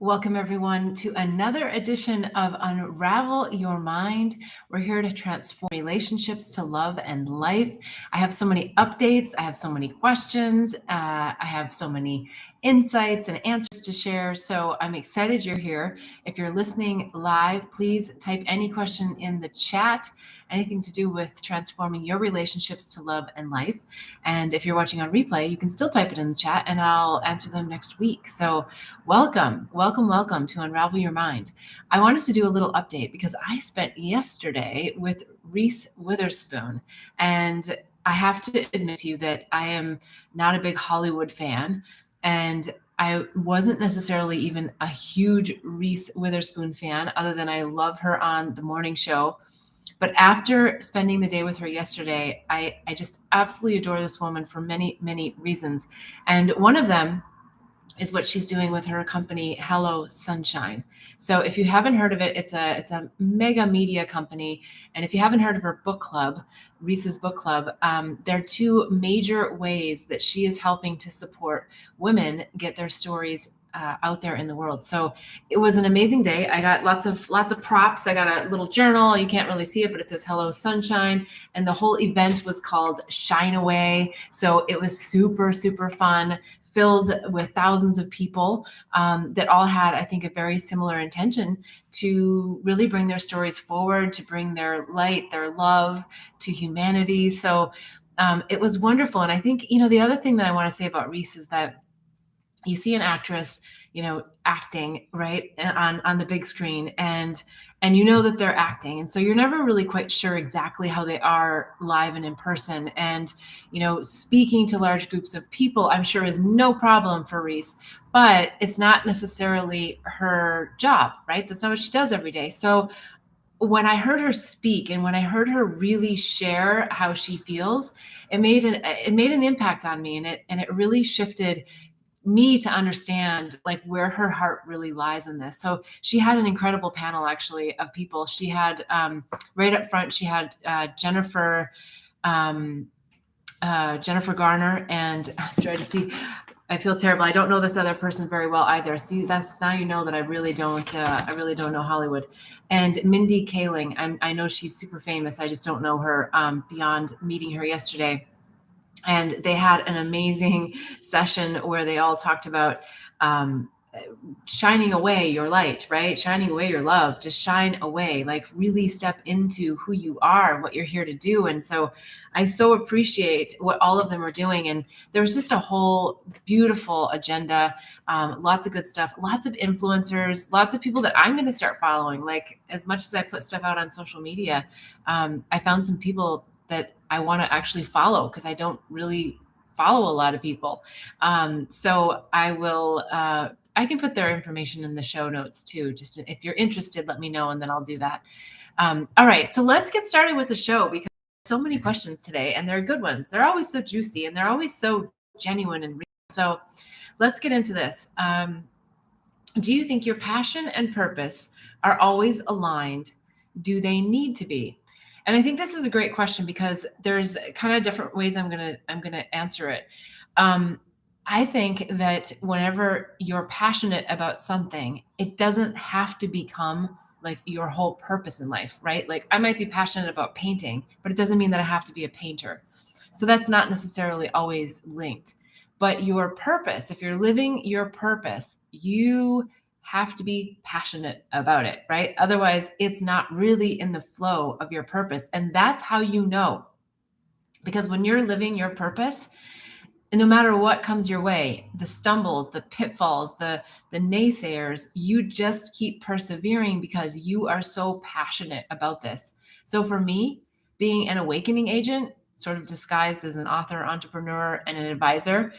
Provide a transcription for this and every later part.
Welcome, everyone, to another edition of Unravel Your Mind. We're here to transform relationships to love and life. I have so many updates. I have so many questions. I have so many insights and answers to share. So I'm excited you're here. If you're listening live, please type any question in the chat, anything to do with transforming your relationships to love and life. And if you're watching on replay, you can still type it in the chat and I'll answer them next week. So welcome to Unravel Your Mind. I wanted to do a little update because I spent yesterday with Reese Witherspoon, and I have to admit to you that I am not a big Hollywood fan, and I wasn't necessarily even a huge Reese Witherspoon fan, other than I love her on the morning show. But after spending the day with her yesterday, I just absolutely adore this woman for many, many reasons. And one of them is what she's doing with her company, Hello Sunshine. So if you haven't heard of it, it's a mega media company. And if you haven't heard of her book club, Reese's book club, there are two major ways that she is helping to support women get their stories out there in the world. So it was an amazing day. I got lots of props. I got a little journal. You can't really see it, but it says Hello Sunshine. And the whole event was called Shine Away. So it was super, super fun, filled with thousands of people that all had, I think, a very similar intention to really bring their stories forward, to bring their light, their love to humanity. So it was wonderful. And I think, the other thing that I want to say about Reese is that you see an actress, acting right on the big screen, and you know that they're acting, and so you're never really quite sure exactly how they are live and in person. And speaking to large groups of people, I'm sure, is no problem for Reese, but it's not necessarily her job, right? That's not what she does every day. So when I heard her speak and when I heard her really share how she feels, it made an impact on me, and it really shifted me to understand like where her heart really lies in this. So she had an incredible panel, actually, of people. She had right up front, she had Jennifer Garner, and I'm trying to see. I feel terrible. I don't know this other person very well either. See, that's now you know that I really don't know Hollywood. And Mindy Kaling, I know she's super famous. I just don't know her beyond meeting her yesterday. And they had an amazing session where they all talked about shining away your light, right? Shining away your love, just shine away, like really step into who you are, what you're here to do. And so I so appreciate what all of them are doing. And there was just a whole beautiful agenda, lots of good stuff, lots of influencers, lots of people that I'm going to start following. Like, as much as I put stuff out on social media, I found some people that I want to actually follow, because I don't really follow a lot of people. So I will, I can put their information in the show notes too. Just if you're interested, let me know, and then I'll do that. All right, so let's get started with the show, because so many questions today, and they're good ones. They're always so juicy, and they're always so genuine and real. So let's get into this. Do you think your passion and purpose are always aligned? Do they need to be? And I think this is a great question, because there's kind of different ways I'm gonna answer it. I think that whenever you're passionate about something, it doesn't have to become like your whole purpose in life, right? Like, I might be passionate about painting, but it doesn't mean that I have to be a painter. So that's not necessarily always linked. But your purpose, if you're living your purpose, you have to be passionate about it, right? Otherwise, it's not really in the flow of your purpose. And that's how you know. Because when you're living your purpose, no matter what comes your way, the stumbles, the pitfalls, the naysayers, you just keep persevering because you are so passionate about this. So for me, being an awakening agent, sort of disguised as an author, entrepreneur, and an advisor,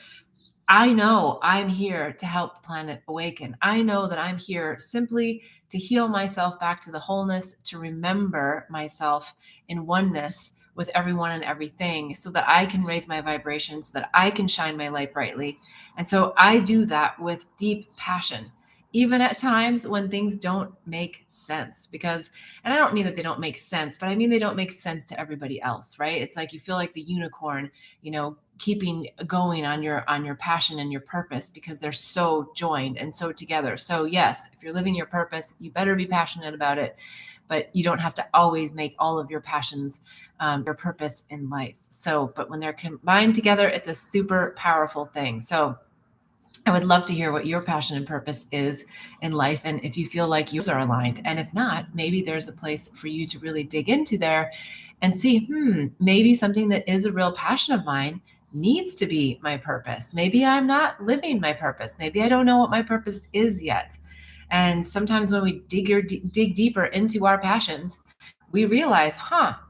I know I'm here to help the planet awaken. I know that I'm here simply to heal myself back to the wholeness, to remember myself in oneness with everyone and everything, so that I can raise my vibration, so that I can shine my light brightly. And so I do that with deep passion. even at times when things don't make sense. Because, and I don't mean that they don't make sense, but I mean they don't make sense to everybody else, right? It's like you feel like the unicorn, keeping going on your passion and your purpose, because they're so joined and so together. So yes, if you're living your purpose, you better be passionate about it, but you don't have to always make all of your passions your purpose in life. So, but when they're combined together, it's a super powerful thing. So I would love to hear what your passion and purpose is in life, and if you feel like yours are aligned. And if not, maybe there's a place for you to really dig into there and see, maybe something that is a real passion of mine needs to be my purpose. Maybe I'm not living my purpose. Maybe I don't know what my purpose is yet. And sometimes when we dig deeper into our passions, we realize,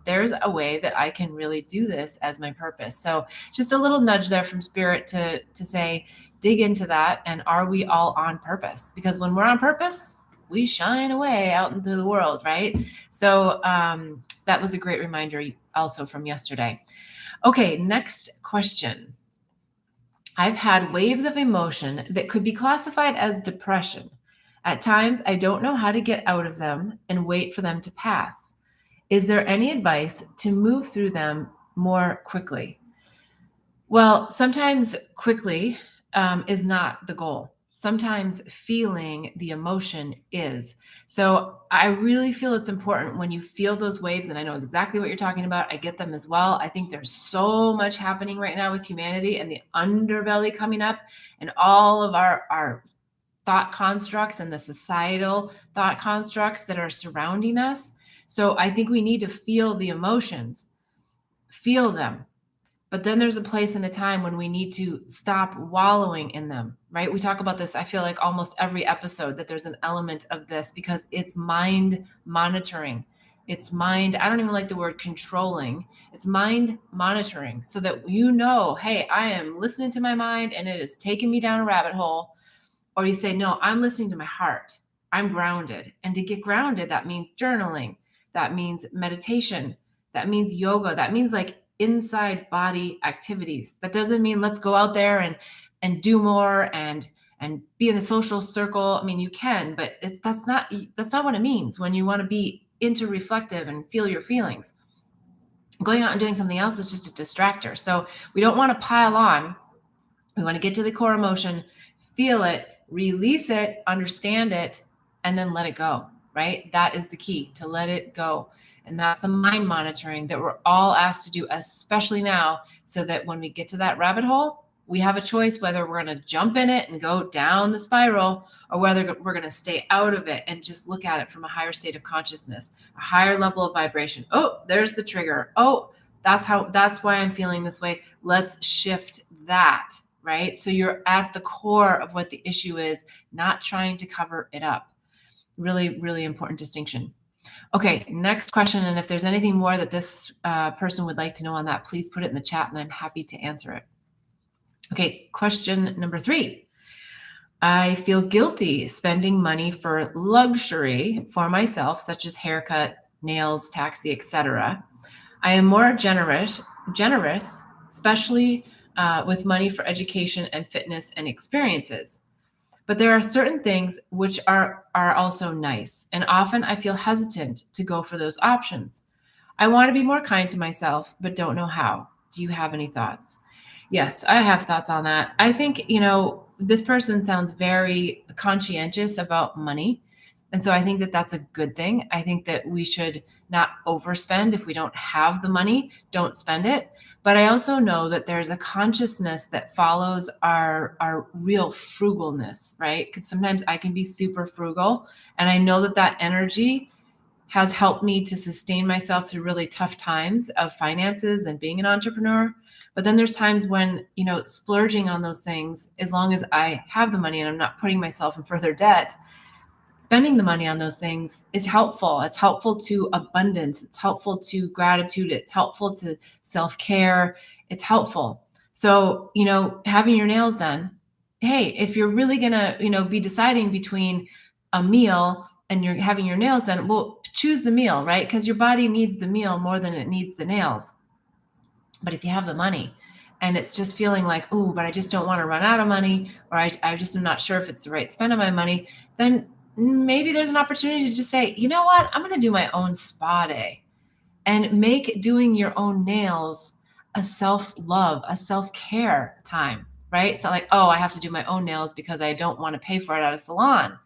there's a way that I can really do this as my purpose. So just a little nudge there from spirit to say, dig into that. And are we all on purpose? Because when we're on purpose, we shine away out into the world, right? So that was a great reminder also from yesterday. Okay, next question. I've had waves of emotion that could be classified as depression. At times, I don't know how to get out of them and wait for them to pass. Is there any advice to move through them more quickly? Well, sometimes quickly is not the goal. Sometimes feeling the emotion is. So I really feel it's important when you feel those waves, and I know exactly what you're talking about. I get them as well. I think there's so much happening right now with humanity and the underbelly coming up, and all of our thought constructs and the societal thought constructs that are surrounding us. So I think we need to feel the emotions, feel them. But then there's a place and a time when we need to stop wallowing in them, right? We talk about this, I feel like almost every episode, that there's an element of this, because it's mind monitoring. It's mind, I don't even like the word controlling. It's mind monitoring, so that hey, I am listening to my mind and it is taking me down a rabbit hole. Or you say, no, I'm listening to my heart. I'm grounded. And to get grounded, that means journaling. That means meditation. That means yoga. That means like inside body activities. That doesn't mean let's go out there and do more and be in the social circle. I mean, you can, but that's not what it means when you want to be reflective and feel your feelings. Going out and doing something else is just a distractor. So we don't want to pile on. We want to get to the core emotion, feel it, release it, understand it, and then let it go, right? That is the key, to let it go. And that's the mind monitoring that we're all asked to do, especially now, so that when we get to that rabbit hole, we have a choice whether we're going to jump in it and go down the spiral, or whether we're going to stay out of it and just look at it from a higher state of consciousness, a higher level of vibration. Oh, there's the trigger. Oh, that's why I'm feeling this way. Let's shift that. Right? So you're at the core of what the issue is, not trying to cover it up. Really, really important distinction. Okay, next question. And if there's anything more that this person would like to know on that, please put it in the chat and I'm happy to answer it. Okay, question number 3. I feel guilty spending money for luxury for myself, such as haircut, nails, taxi, etc. I am more generous, especially with money for education and fitness and experiences. But there are certain things which are also nice, and often I feel hesitant to go for those options. I want to be more kind to myself, but don't know how. Do you have any thoughts? Yes, I have thoughts on that. I think, this person sounds very conscientious about money. And so I think that that's a good thing. I think that we should not overspend. If we don't have the money, don't spend it. But I also know that there's a consciousness that follows our real frugalness, right? Because sometimes I can be super frugal. And I know that energy has helped me to sustain myself through really tough times of finances and being an entrepreneur. But then there's times when, splurging on those things, as long as I have the money and I'm not putting myself in further debt, spending the money on those things is helpful. It's helpful to abundance. It's helpful to gratitude. It's helpful to self-care. It's helpful. So, having your nails done, hey, if you're really going to, be deciding between a meal and you're having your nails done, well, choose the meal, right? Because your body needs the meal more than it needs the nails. But if you have the money and it's just feeling like, oh, but I just don't want to run out of money, or I just am not sure if it's the right spend of my money, then maybe there's an opportunity to just say, you know what, I'm going to do my own spa day and make doing your own nails a self-love, a self-care time, right? It's not like, oh, I have to do my own nails because I don't want to pay for it at a salon.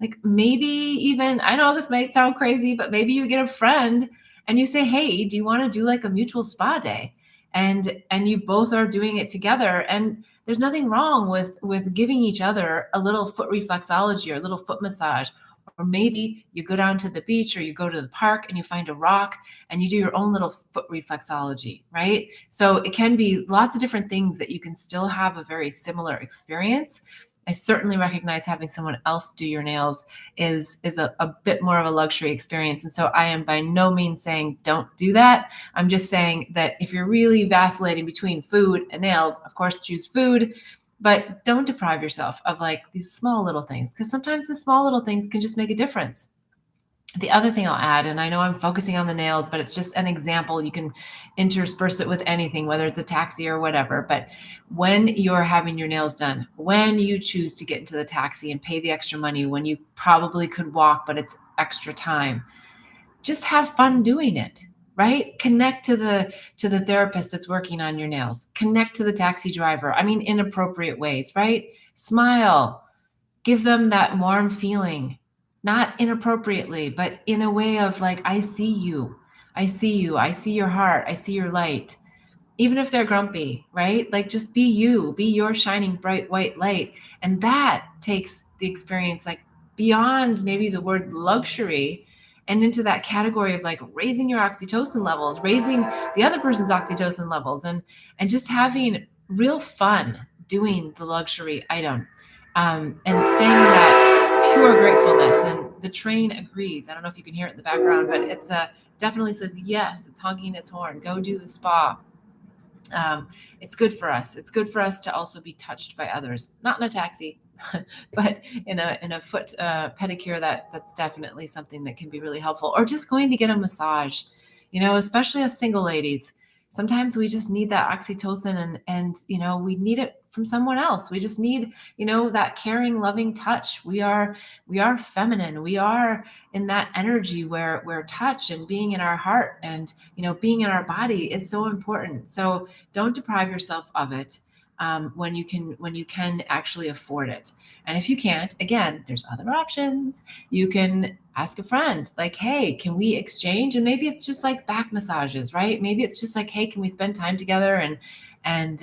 Like maybe even, I know this might sound crazy, but maybe you get a friend and you say, hey, do you want to do like a mutual spa day? And you both are doing it together. And there's nothing wrong with giving each other a little foot reflexology or a little foot massage. Or maybe you go down to the beach or you go to the park and you find a rock and you do your own little foot reflexology, right? So it can be lots of different things that you can still have a very similar experience. I certainly recognize having someone else do your nails is a bit more of a luxury experience. And so I am by no means saying don't do that. I'm just saying that if you're really vacillating between food and nails, of course, choose food, but don't deprive yourself of like these small little things, because sometimes the small little things can just make a difference. The other thing I'll add, and I know I'm focusing on the nails, but it's just an example. You can intersperse it with anything, whether it's a taxi or whatever. But when you're having your nails done, when you choose to get into the taxi and pay the extra money, when you probably could walk, but it's extra time, just have fun doing it, right? Connect to the therapist that's working on your nails. Connect to the taxi driver. I mean, in appropriate ways, right? Smile. Give them that warm feeling, not inappropriately, but in a way of like, I see you. I see you. I see your heart. I see your light. Even if they're grumpy, right? Like just be you, be your shining bright white light. And that takes the experience like beyond maybe the word luxury and into that category of like raising your oxytocin levels, raising the other person's oxytocin levels, and just having real fun doing the luxury item, and staying in that pure gratefulness. And the train agrees. I don't know if you can hear it in the background, but it's definitely says yes. It's honking its horn. Go do the spa. It's good for us. It's good for us to also be touched by others, not in a taxi, but in a foot pedicure. That's definitely something that can be really helpful. Or just going to get a massage, especially as single ladies. Sometimes we just need that oxytocin, and we need it from someone else. We just need that caring, loving touch. We are feminine. We are in that energy where touch and being in our heart and being in our body is so important. So don't deprive yourself of it, when you can actually afford it. And if you can't, again, there's other options. You can ask a friend, like, hey, can we exchange? And maybe it's just like back massages, right? Maybe it's just like, hey, can we spend time together? And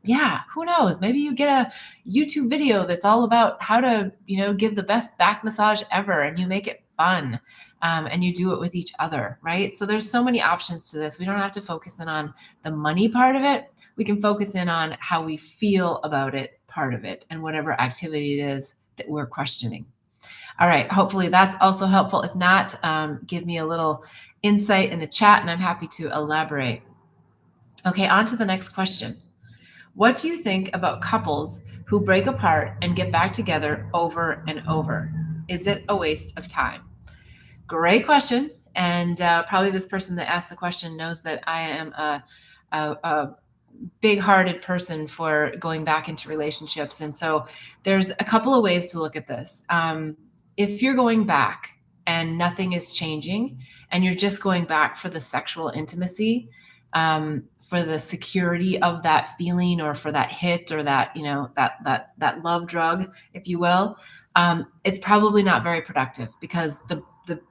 yeah, who knows? Maybe you get a YouTube video that's all about how to, give the best back massage ever, and you make it fun. And you do it with each other, right? So there's so many options to this. We don't have to focus in on the money part of it. We can focus in on how we feel about it, part of it, and whatever activity it is that we're questioning. All right. Hopefully that's also helpful. If not, give me a little insight in the chat and I'm happy to elaborate. Okay, on to the next question. What do you think about couples who break apart and get back together over and over? Is it a waste of time? Great question. And probably this person that asked the question knows that I am a big-hearted person for going back into relationships. And so there's a couple of ways to look at this. If you're going back and nothing is changing and you're just going back for the sexual intimacy, for the security of that feeling, or for that hit, or that, that love drug, if you will, it's probably not very productive, because the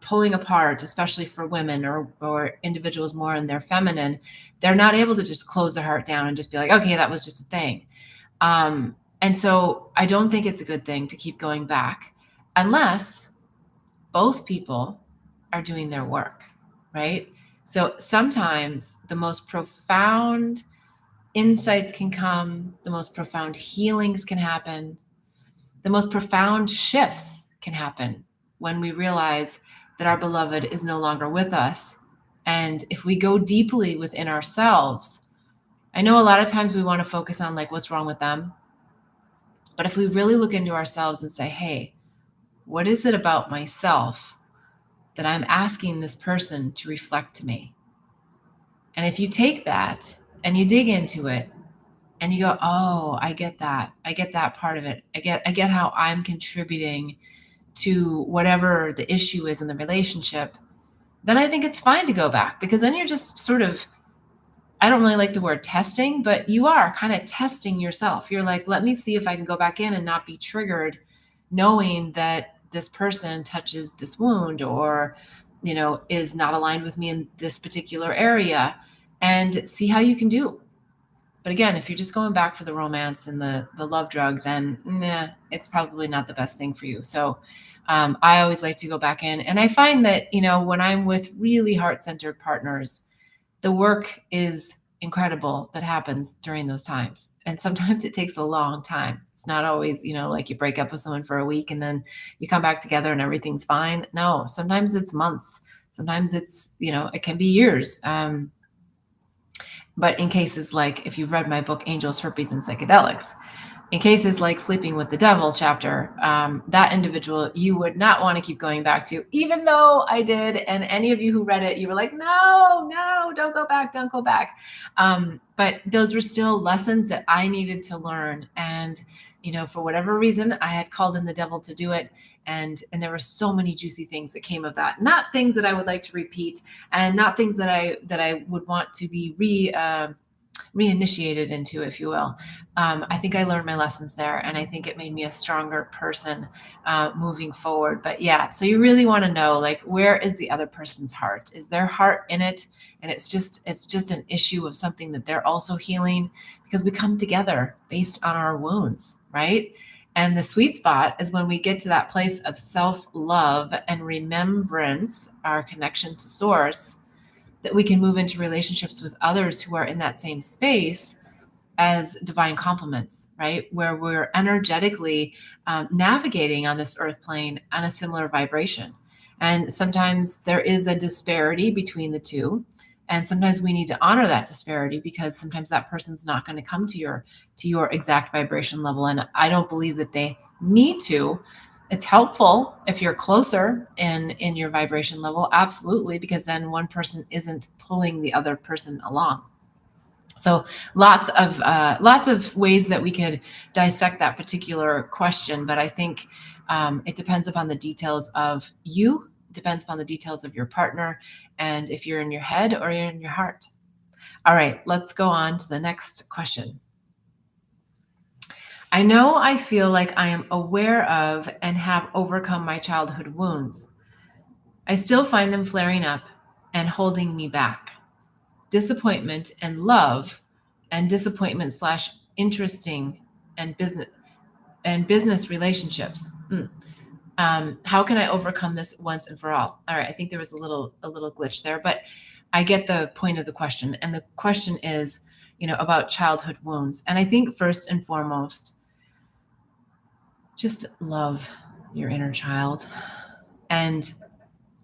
pulling apart, especially for women or individuals more in their feminine, they're not able to just close their heart down and just be like, okay, that was just a thing. And so I don't think it's a good thing to keep going back unless both people are doing their work, right? So sometimes the most profound insights can come, the most profound healings can happen, the most profound shifts can happen when we realize that our beloved is no longer with us. And if we go deeply within ourselves, I know a lot of times we want to focus on like what's wrong with them. But if we really look into ourselves and say, hey, what is it about myself that I'm asking this person to reflect to me? And if you take that and you dig into it, and you go, oh, I get that. I get that part of it. I get how I'm contributing to whatever the issue is in the relationship. Then I think it's fine to go back, because then you're just sort of, I don't really like the word testing, but you are kind of testing yourself. You're like, let me see if I can go back in and not be triggered, knowing that this person touches this wound, or, is not aligned with me in this particular area, and see how you can do. But again, if you're just going back for the romance and the love drug, then it's probably not the best thing for you. So I always like to go back in. And I find that, when I'm with really heart-centered partners, the work is incredible that happens during those times. And sometimes it takes a long time. It's not always, like you break up with someone for a week and then you come back together and everything's fine. No, sometimes it's months. Sometimes it's, it can be years. But in cases like, if you've read my book, Angels, Herpes, and Psychedelics, in cases like Sleeping with the Devil chapter, that individual you would not want to keep going back to, even though I did. And any of you who read it, you were like, no, don't go back, don't go back. But those were still lessons that I needed to learn. And, for whatever reason, I had called in the devil to do it. And there were so many juicy things that came of that. Not things that I would like to repeat, and not things that I would want to be reinitiated into, if you will. I think I learned my lessons there, and I think it made me a stronger person moving forward. But yeah, so you really want to know, like, where is the other person's heart? Is their heart in it? And it's just an issue of something that they're also healing, because we come together based on our wounds, right? And the sweet spot is when we get to that place of self-love and remembrance, our connection to source, that we can move into relationships with others who are in that same space as divine complements, right? Where we're energetically navigating on this earth plane on a similar vibration. And sometimes there is a disparity between the two. And sometimes we need to honor that disparity, because sometimes that person's not going to come to your exact vibration level. And I don't believe that they need to. It's helpful if you're closer in your vibration level, absolutely, because then one person isn't pulling the other person along. So lots of ways that we could dissect that particular question, but I think it depends upon the details of you, depends upon the details of your partner, and if you're in your head or you're in your heart. All right, let's go on to the next question. I know I feel like I am aware of and have overcome my childhood wounds. I still find them flaring up and holding me back. Disappointment and love, and disappointment / interesting and business relationships. How can I overcome this once and for all? All right, I think there was a little glitch there, but I get the point of the question. And the question is, about childhood wounds. And I think first and foremost, just love your inner child and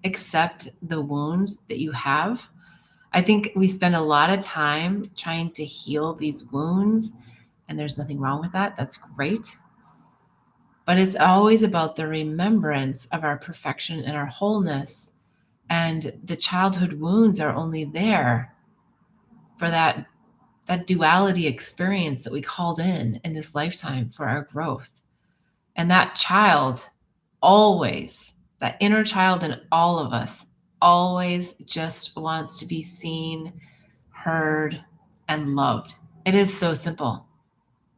accept the wounds that you have. I think we spend a lot of time trying to heal these wounds, and there's nothing wrong with that. That's great. But it's always about the remembrance of our perfection and our wholeness. And the childhood wounds are only there for that duality experience that we called in this lifetime for our growth. And that child always, that inner child in all of us, always just wants to be seen, heard, and loved. It is so simple.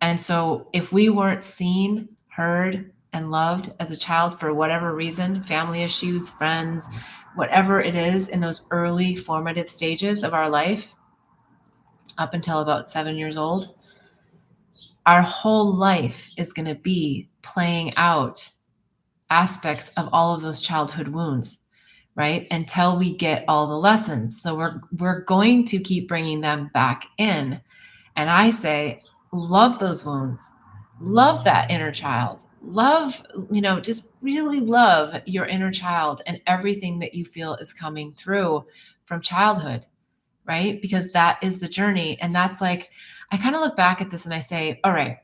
And so if we weren't seen, heard, and loved as a child for whatever reason, family issues, friends, whatever it is, in those early formative stages of our life, up until about 7 years old, our whole life is going to be playing out aspects of all of those childhood wounds, right? Until we get all the lessons. So we're going to keep bringing them back in. And I say, love those wounds, love that inner child, love, just really love your inner child and everything that you feel is coming through from childhood, right? Because that is the journey. And that's like, I kind of look back at this and I say, all right,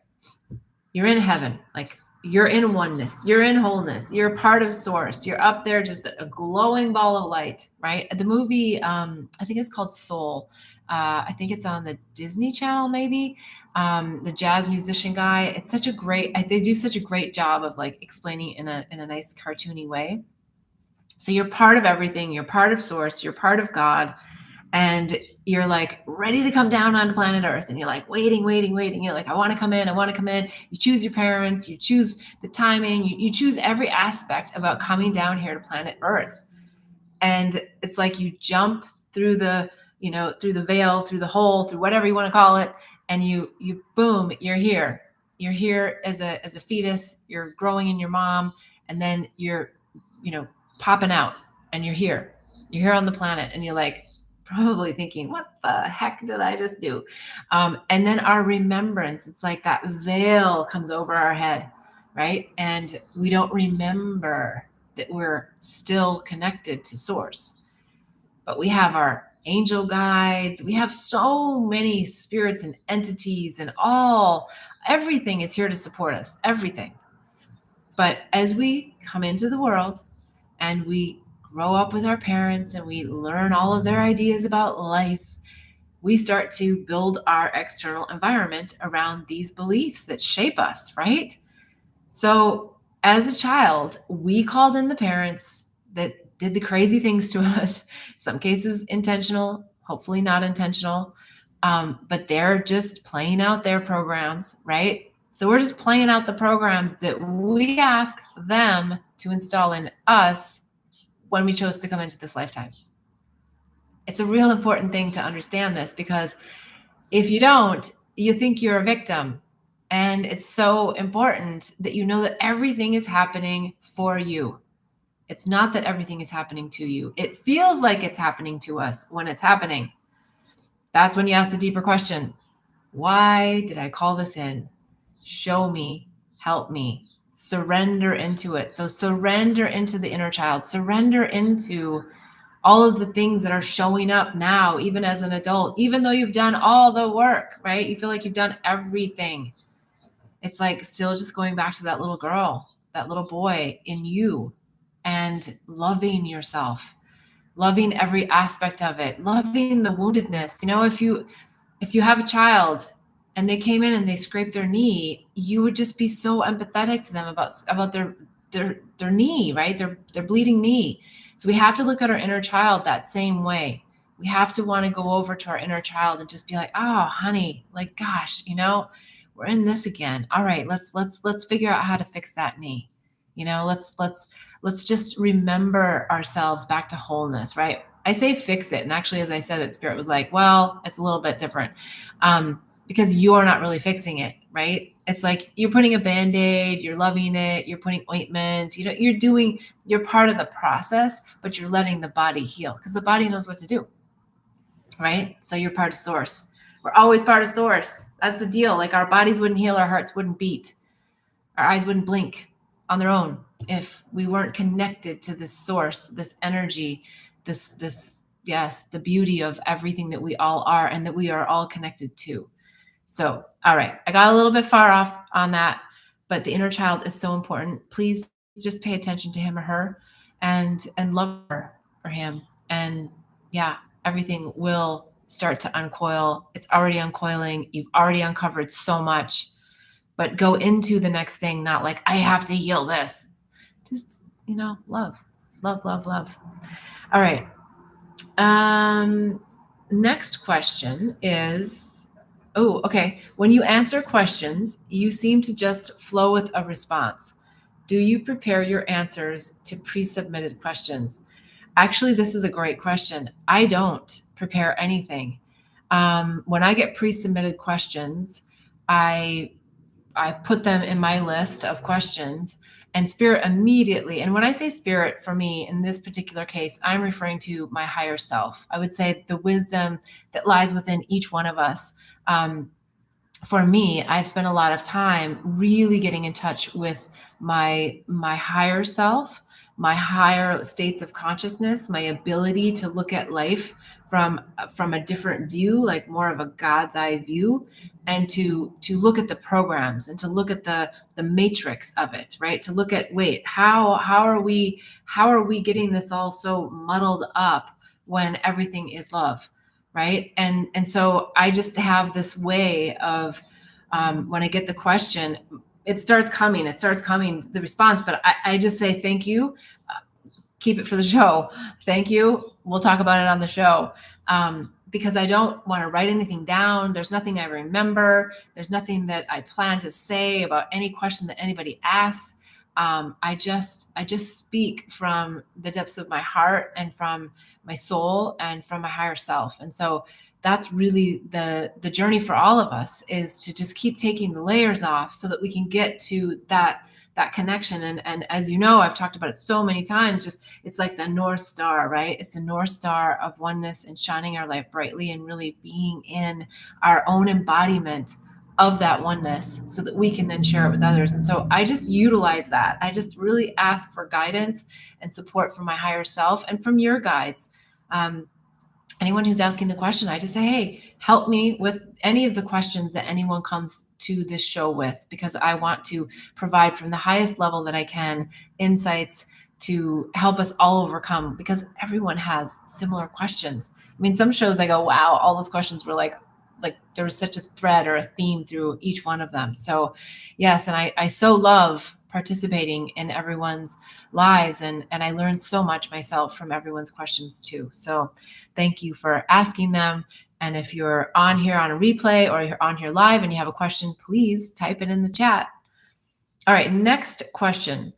you're in heaven. Like, You're in oneness, you're in wholeness, you're a part of source, you're up there, just a glowing ball of light, right? The movie, I think it's called Soul. I think it's on the Disney Channel, maybe. The jazz musician guy. It's such a great. They do such a great job of like explaining in a nice cartoony way. So you're part of everything. You're part of source. You're part of God, and you're like ready to come down onto planet Earth, and you're like waiting. You're like, I want to come in. I want to come in. You choose your parents. You choose the timing. You choose every aspect about coming down here to planet Earth. And it's like you jump through the, through the veil, through the hole, through whatever you want to call it, and you boom, you're here. You're here as a fetus. You're growing in your mom, and then you're, popping out, and you're here. You're here on the planet, and you're like probably thinking, what the heck did I just do? And then our remembrance, it's like that veil comes over our head, right? And we don't remember that we're still connected to source. But we have our angel guides, we have so many spirits and entities, and everything is here to support us, everything. But as we come into the world and we grow up with our parents and we learn all of their ideas about life, we start to build our external environment around these beliefs that shape us, right? So as a child, we called in the parents that did the crazy things to us, some cases intentional, hopefully not intentional, but they're just playing out their programs, right? So we're just playing out the programs that we ask them to install in us when we chose to come into this lifetime. It's a real important thing to understand this, because if you don't, you think you're a victim. And it's so important that you know that everything is happening for you. It's not that everything is happening to you. It feels like it's happening to us when it's happening. That's when you ask the deeper question: why did I call this in? Show me, help me, surrender into it. So surrender into the inner child, surrender into all of the things that are showing up now, even as an adult, even though you've done all the work, right? You feel like you've done everything. It's like still just going back to that little girl, that little boy in you, and loving yourself, loving every aspect of it, loving the woundedness. If you have a child and they came in and they scraped their knee, you would just be so empathetic to them about their knee, right? Their bleeding knee. So we have to look at our inner child that same way. We have to want to go over to our inner child and just be like, oh, honey, like, gosh, we're in this again. All right, let's figure out how to fix that knee. Let's just remember ourselves back to wholeness, right? I say fix it. And actually, as I said it, Spirit was like, well, it's a little bit different. Because you're not really fixing it, right? It's like you're putting a Band-Aid, you're loving it, you're putting ointment, you're part of the process, but you're letting the body heal, because the body knows what to do, right? So you're part of source. We're always part of source. That's the deal. Like our bodies wouldn't heal, our hearts wouldn't beat, our eyes wouldn't blink on their own if we weren't connected to this source, this energy, yes, the beauty of everything that we all are and that we are all connected to. So, all right, I got a little bit far off on that, but the inner child is so important. Please just pay attention to him or her, and love her or him. And yeah, everything will start to uncoil. It's already uncoiling. You've already uncovered so much, but go into the next thing, not like, I have to heal this. Just, love. All right. Next question is, okay. When you answer questions, you seem to just flow with a response. Do you prepare your answers to pre-submitted questions? Actually, this is a great question. I don't prepare anything. When I get pre-submitted questions, I put them in my list of questions, and Spirit immediately, and when I say Spirit, for me, in this particular case, I'm referring to my higher self. I would say the wisdom that lies within each one of us. for me, I've spent a lot of time really getting in touch with my higher self, my higher states of consciousness, my ability to look at life from a different view, like more of a God's eye view, and to look at the programs and to look at the matrix of it, right? To look at, wait, how are we getting this all so muddled up when everything is love? Right. And so I just have this way of when I get the question, it starts coming, the response, but I just say, thank you. Keep it for the show. Thank you. We'll talk about it on the show. Because I don't want to write anything down. There's nothing I remember. There's nothing that I plan to say about any question that anybody asks. I just speak from the depths of my heart and from my soul and from my higher self. And so that's really the journey for all of us, is to just keep taking the layers off so that we can get to that connection. And as you know, I've talked about it so many times, just it's like the North Star, right? It's the North Star of oneness and shining our light brightly and really being in our own embodiment of that oneness so that we can then share it with others. And so I just utilize that. I just really ask for guidance and support from my higher self and from your guides. Anyone who's asking the question, I just say, hey, help me with any of the questions that anyone comes to this show with, because I want to provide from the highest level that I can insights to help us all overcome, because everyone has similar questions. I mean, some shows I go, wow, all those questions were like there was such a thread or a theme through each one of them. So yes, and I so love participating in everyone's lives, and I learned so much myself from everyone's questions too. So thank you for asking them. And if you're on here on a replay or you're on here live and you have a question, please type it in the chat. All right, next question.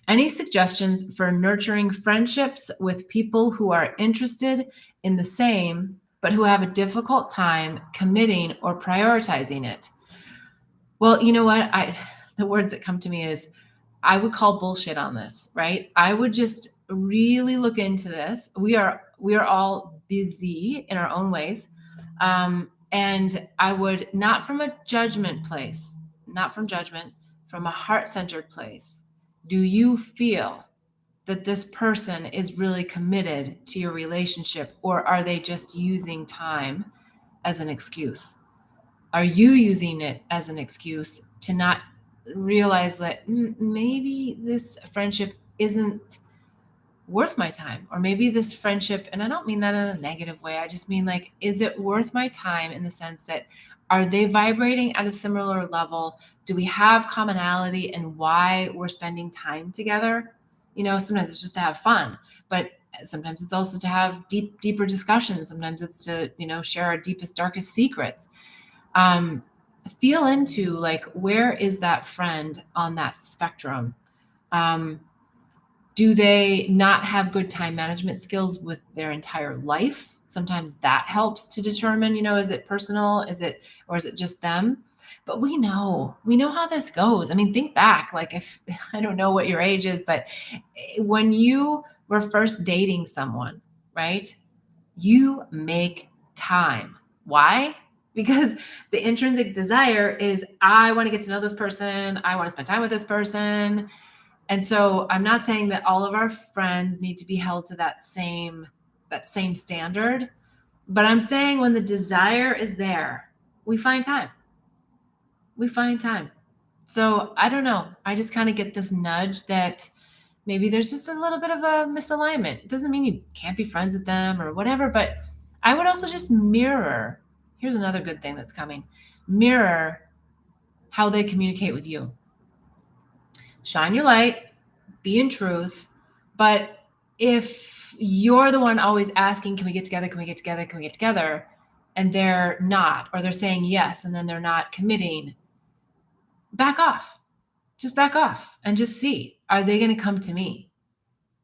Any suggestions for nurturing friendships with people who are interested in the same, but who have a difficult time committing or prioritizing it? Well, you know what? The words that come to me is, I would call bullshit on this, right? I would just really look into this. We are all busy in our own ways. And I would, not from a judgment place, not from judgment, from a heart-centered place. Do you feel that this person is really committed to your relationship, or are they just using time as an excuse? Are you using it as an excuse to not realize that maybe this friendship isn't worth my time? Or maybe this friendship, and I don't mean that in a negative way, I just mean, like, is it worth my time in the sense that, are they vibrating at a similar level? Do we have commonality in why we're spending time together? Sometimes it's just to have fun, but sometimes it's also to have deeper discussions. Sometimes it's to, share our deepest, darkest secrets. Feel into, like, where is that friend on that spectrum? Do they not have good time management skills with their entire life? Sometimes that helps to determine, is it personal? Or is it just them? But we know how this goes. I mean, think back, like, if I don't know what your age is, but when you were first dating someone, right? You make time. Why? Because the intrinsic desire is, I want to get to know this person. I want to spend time with this person. And so I'm not saying that all of our friends need to be held to that same standard, but I'm saying when the desire is there, we find time. So I don't know. I just kind of get this nudge that maybe there's just a little bit of a misalignment. It doesn't mean you can't be friends with them or whatever, but I would also just mirror. Here's another good thing that's coming. Mirror how they communicate with you. Shine your light, be in truth. But if you're the one always asking, can we get together? Can we get together? Can we get together? And they're not, or they're saying yes, and then they're not committing, back off. Just back off and just see, are they going to come to me?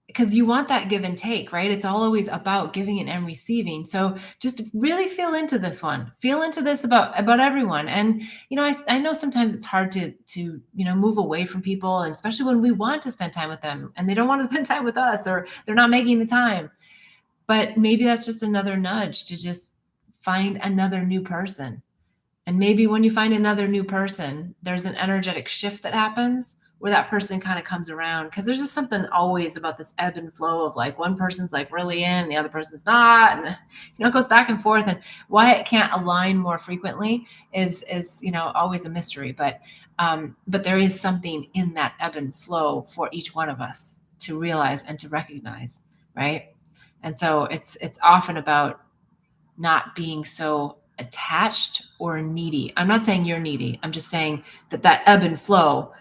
Because you want that give and take, right? It's all always about giving and receiving. So just really feel into this one. Feel into this about everyone. And I know sometimes it's hard to move away from people, and especially when we want to spend time with them and they don't want to spend time with us, or they're not making the time. But maybe that's just another nudge to just find another new person And maybe when you find another new person, there's an energetic shift that happens where that person kind of comes around, because there's just something always about this ebb and flow of like one person's like really in, the other person's not, and it goes back and forth. And why it can't align more frequently is always a mystery. But there is something in that ebb and flow for each one of us to realize and to recognize, right? And so it's often about not being so attached or needy. I'm not saying you're needy. I'm just saying that ebb and flow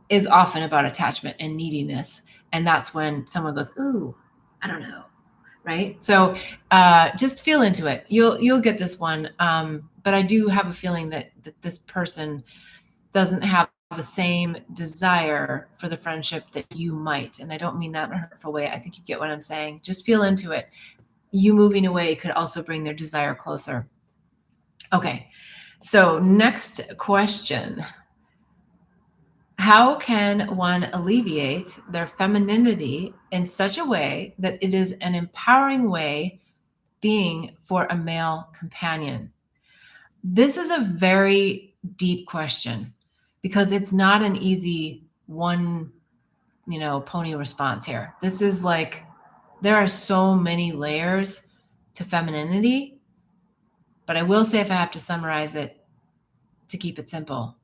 is often about attachment and neediness. And that's when someone goes, ooh, I don't know. Right. So just feel into it. You'll get this one. But I do have a feeling that this person doesn't have the same desire for the friendship that you might. And I don't mean that in a hurtful way. I think you get what I'm saying. Just feel into it. You moving away could also bring their desire closer. Okay. So next question. How can one alleviate their femininity in such a way that it is an empowering way being for a male companion? This is a very deep question because it's not an easy one, pony response here. This is like, there are so many layers to femininity, but I will say, if I have to summarize it to keep it simple,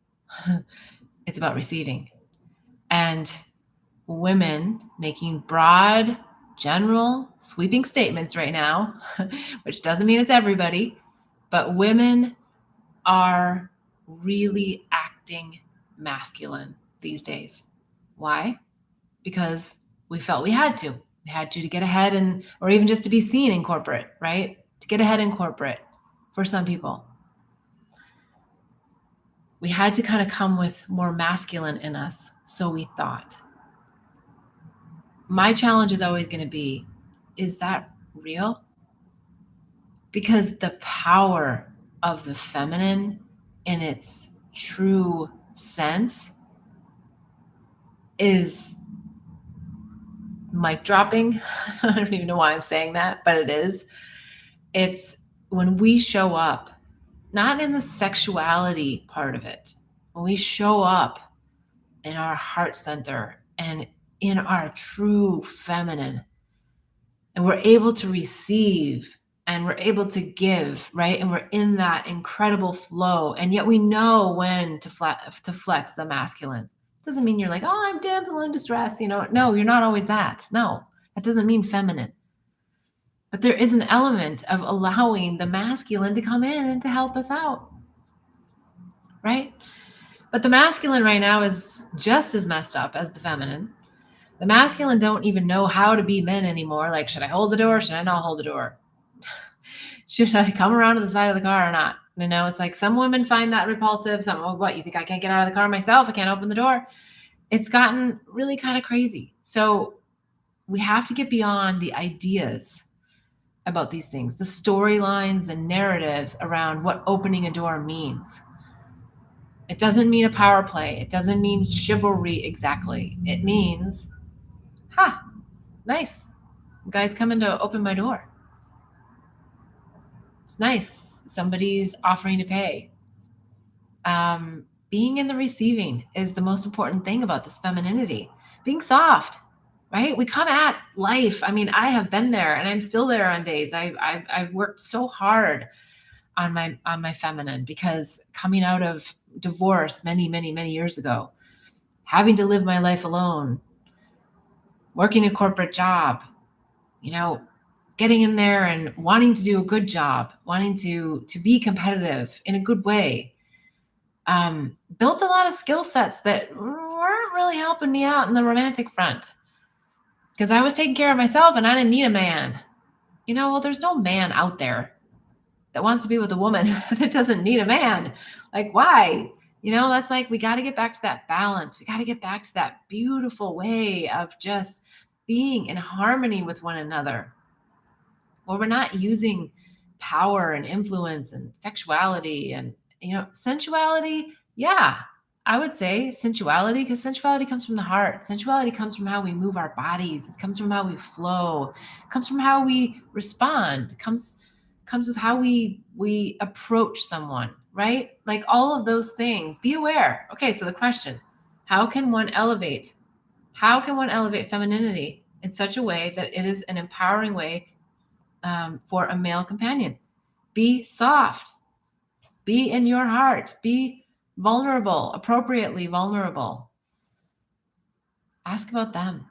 it's about receiving. And women making broad, general, sweeping statements right now, which doesn't mean it's everybody, but women are really acting masculine these days. Why? Because we felt we had to. We had to get ahead or even just to be seen in corporate, right? To get ahead in corporate for some people. We had to kind of come with more masculine in us, so we thought. My challenge is always going to be, is that real? Because the power of the feminine in its true sense is mic dropping. I don't even know why I'm saying that, but it is. It's when we show up, not in the sexuality part of it, when we show up in our heart center and in our true feminine, and we're able to receive and we're able to give, right? And we're in that incredible flow. And yet we know when to flex the masculine. Doesn't mean you're like, oh, I'm damsel in distress. No, you're not always that. No, that doesn't mean feminine. But there is an element of allowing the masculine to come in and to help us out, right? But the masculine right now is just as messed up as the feminine. The masculine don't even know how to be men anymore. Like, should I hold the door? Should I not hold the door? Should I come around to the side of the car or not? It's like some women find that repulsive. Some, what, you think I can't get out of the car myself? I can't open the door. It's gotten really kind of crazy. So we have to get beyond the ideas about these things, the storylines, the narratives around what opening a door means. It doesn't mean a power play. It doesn't mean chivalry exactly. It means, nice. Guy's coming to open my door. It's nice. Somebody's offering to pay. Being in the receiving is the most important thing about this femininity. Being soft, right? We come at life. I mean, I have been there and I'm still there on days. I've worked so hard on my feminine, because coming out of divorce many, many, many years ago, having to live my life alone, working a corporate job, getting in there and wanting to do a good job, wanting to be competitive in a good way, built a lot of skill sets that weren't really helping me out in the romantic front, because I was taking care of myself and I didn't need a man. There's no man out there that wants to be with a woman that doesn't need a man. Like, why? That's like, we got to get back to that balance. We got to get back to that beautiful way of just being in harmony with one another, where we're not using power and influence and sexuality and, sensuality. Yeah, I would say sensuality, because sensuality comes from the heart. Sensuality comes from how we move our bodies. It comes from how we flow. It comes from how we respond. It comes with how we approach someone, right? Like all of those things. Be aware. Okay, so the question, how can one elevate? How can one elevate femininity in such a way that it is an empowering way for a male companion? Be soft. Be in your heart. Be vulnerable, appropriately vulnerable. Ask about them.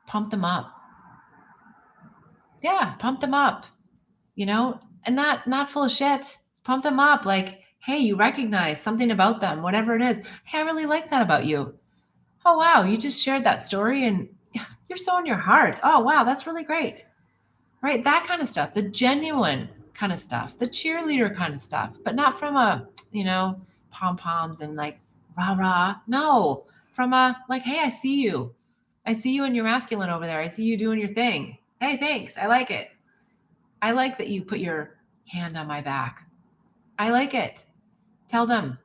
Pump them up. Yeah, pump them up, and not full of shit. Pump them up like, hey, you recognize something about them, whatever it is. Hey, I really like that about you. Oh, wow, you just shared that story and you're so in your heart. Oh, wow, that's really great. Right? That kind of stuff, the genuine kind of stuff, the cheerleader kind of stuff, but not from pom poms and like rah rah. No, from a like, hey, I see you. I see you and you're masculine over there. I see you doing your thing. Hey, thanks. I like it. I like that you put your hand on my back. I like it. Tell them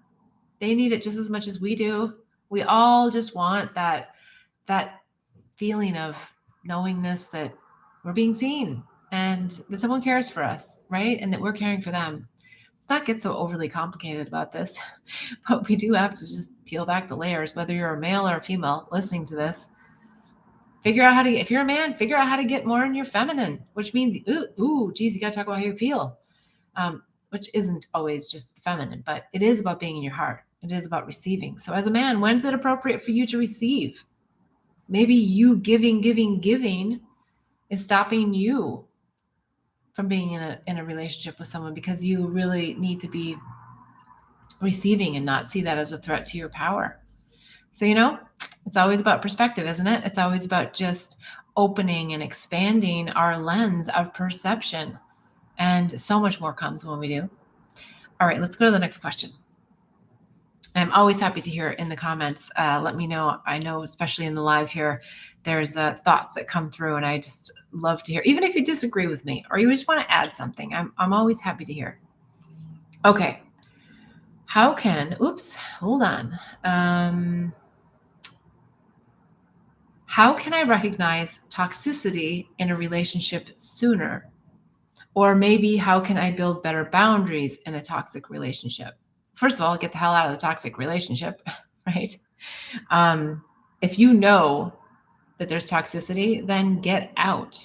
they need it just as much as we do. We all just want that feeling of knowingness that we're being seen and that someone cares for us, right? And that we're caring for them. Let's not get so overly complicated about this, but we do have to just peel back the layers, whether you're a male or a female listening to this. Figure out if you're a man, figure out how to get more in your feminine, which means, geez, you got to talk about how you feel, which isn't always just the feminine, but it is about being in your heart. It is about receiving. So as a man, when's it appropriate for you to receive? Maybe you giving is stopping you from being in a relationship with someone because you really need to be receiving and not see that as a threat to your power. So, it's always about perspective, isn't it? It's always about just opening and expanding our lens of perception. And so much more comes when we do. All right, let's go to the next question. I'm always happy to hear in the comments. Let me know. I know, especially in the live here, there's thoughts that come through, and I just love to hear. Even if you disagree with me or you just want to add something, I'm always happy to hear. Okay. Hold on. How can I recognize toxicity in a relationship sooner? Or maybe how can I build better boundaries in a toxic relationship? First of all, get the hell out of the toxic relationship, right? If you know that there's toxicity, then get out.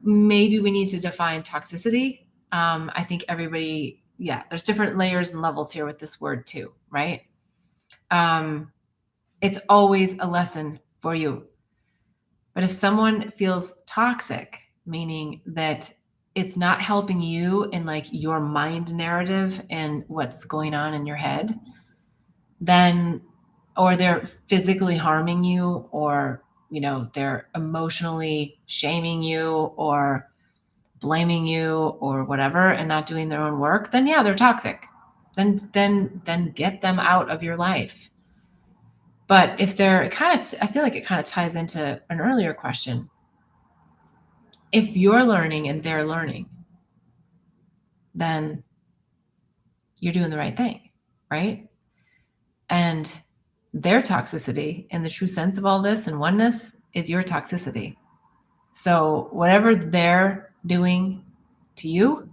Maybe we need to define toxicity. I think everybody, there's different layers and levels here with this word too, right? It's always a lesson for you. But if someone feels toxic, meaning that it's not helping you in like your mind narrative and what's going on in your head, then, or they're physically harming you, or, they're emotionally shaming you or blaming you or whatever and not doing their own work, then they're toxic. Then get them out of your life. But if I feel like it kind of ties into an earlier question. If you're learning and they're learning, then you're doing the right thing, right? And their toxicity, in the true sense of all this and oneness, is your toxicity. So whatever they're doing to you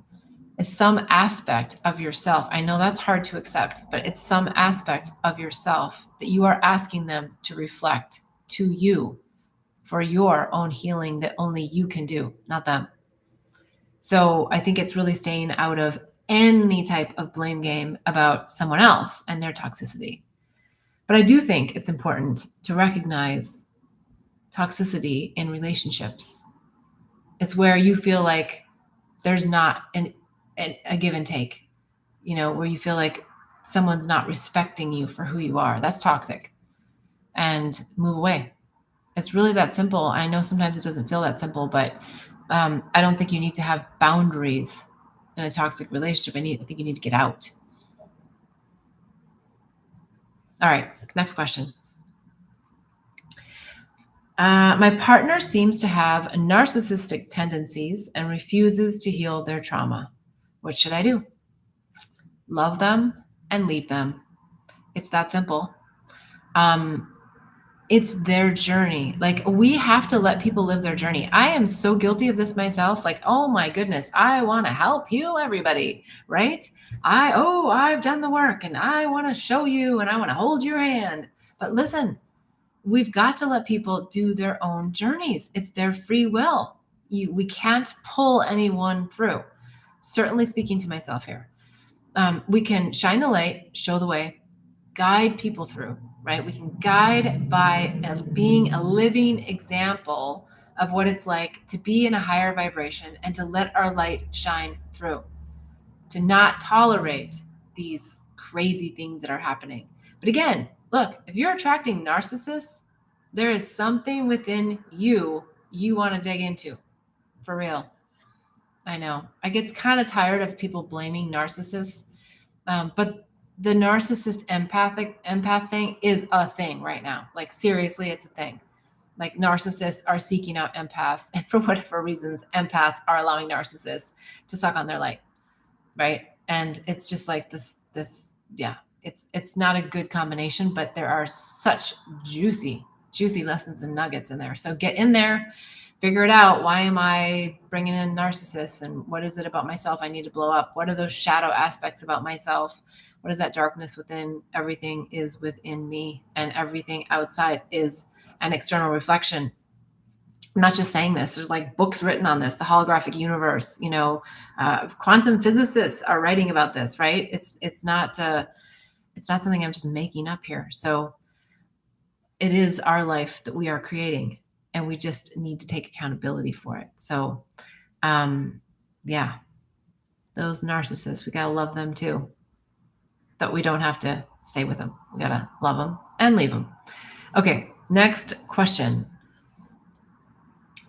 is some aspect of yourself. I know that's hard to accept, but it's some aspect of yourself that you are asking them to reflect to you for your own healing that only you can do, not them. So I think it's really staying out of any type of blame game about someone else and their toxicity. But I do think it's important to recognize toxicity in relationships. It's where you feel like there's not a give and take, where you feel like someone's not respecting you for who you are. That's toxic. And move away. It's really that simple. I know sometimes it doesn't feel that simple, but I don't think you need to have boundaries in a toxic relationship. I think you need to get out. All right, next question. My partner seems to have narcissistic tendencies and refuses to heal their trauma. What should I do? Love them and leave them. It's that simple. It's their journey. Like, we have to let people live their journey. I am so guilty of this myself. Like, oh my goodness, I want to help heal everybody, right? I've done the work and I want to show you and I want to hold your hand. But listen, we've got to let people do their own journeys. It's their free will. We can't pull anyone through. Certainly speaking to myself here. We can shine the light, show the way, guide people through, right? We can guide by being a living example of what it's like to be in a higher vibration and to let our light shine through, to not tolerate these crazy things that are happening. But again, look, if you're attracting narcissists, there is something within you want to dig into, for real. I know. I get kind of tired of people blaming narcissists, but the narcissist empath thing is a thing right now. Like, seriously, it's a thing. Like, narcissists are seeking out empaths, and for whatever reasons, empaths are allowing narcissists to suck on their light, right? And it's just like yeah, it's not a good combination, but there are such juicy lessons and nuggets in there. So get in there, figure it out. Why am I bringing in narcissists, and what is it about myself I need to blow up? What are those shadow aspects about myself? What is that darkness within? Everything is within me, and everything outside is an external reflection. I'm not just saying this. There's like books written on this, the holographic universe. Quantum physicists are writing about this, right? It's not something I'm just making up here. So it is our life that we are creating, and we just need to take accountability for it. So, yeah, those narcissists, we gotta love them too, but we don't have to stay with them. We gotta love them and leave them. Okay, next question.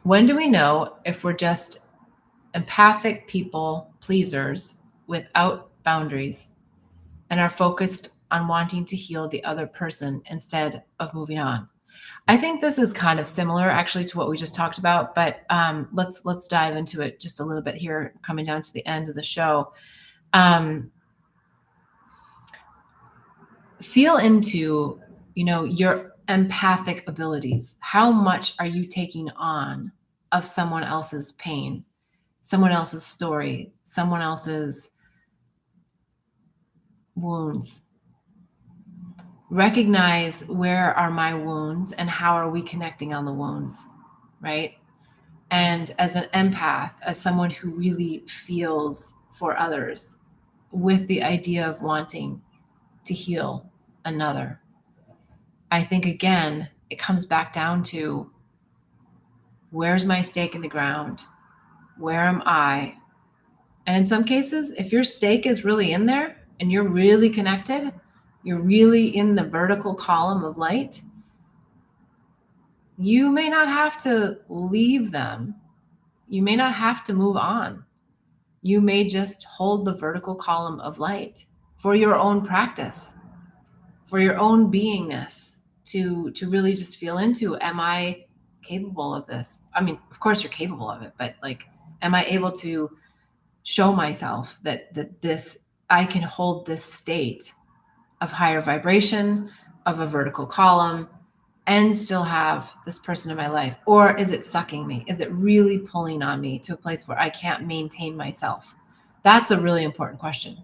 When do we know if we're just empathic people pleasers without boundaries and are focused on wanting to heal the other person instead of moving on? I think this is kind of similar actually to what we just talked about, but let's dive into it just a little bit here, coming down to the end of the show. Feel into, your empathic abilities. How much are you taking on of someone else's pain, someone else's story, someone else's wounds? Recognize, where are my wounds and how are we connecting on the wounds, right? And as an empath, as someone who really feels for others with the idea of wanting to heal another, I think, again, it comes back down to, where's my stake in the ground? Where am I? And in some cases, if your stake is really in there and you're really connected, you're really in the vertical column of light, you may not have to leave them. You may not have to move on. You may just hold the vertical column of light for your own practice, for your own beingness, to really just feel into, am I capable of this? I mean, of course you're capable of it, but like, am I able to show myself that this, I can hold this state of higher vibration, of a vertical column, and still have this person in my life? Or is it sucking me? Is it really pulling on me to a place where I can't maintain myself? That's a really important question,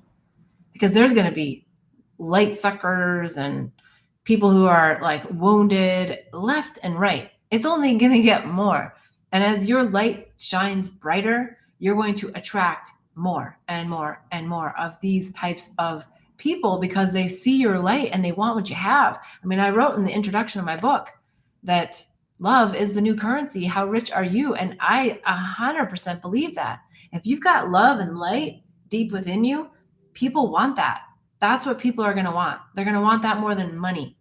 because there's going to be light suckers and people who are like wounded left and right. It's only going to get more. And as your light shines brighter, you're going to attract more and more and more of these types of people, because they see your light and they want what you have. I mean, I wrote in the introduction of my book that love is the new currency. How rich are you? And I 100% believe that. If you've got love and light deep within you, people want that. That's what people are going to want. They're going to want that more than money,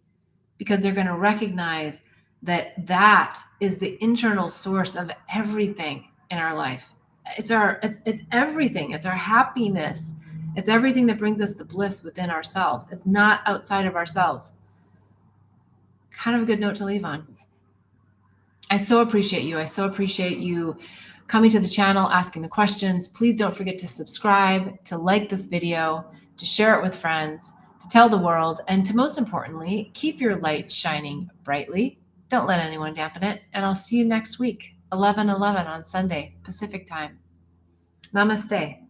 because they're going to recognize that that is the internal source of everything in our life. It's everything. It's our happiness. It's everything that brings us the bliss within ourselves. It's not outside of ourselves. Kind of a good note to leave on. I so appreciate you. I so appreciate you coming to the channel, asking the questions. Please don't forget to subscribe, to like this video, to share it with friends, to tell the world, and to, most importantly, keep your light shining brightly. Don't let anyone dampen it. And I'll see you next week, 11:11 on Sunday, Pacific time. Namaste.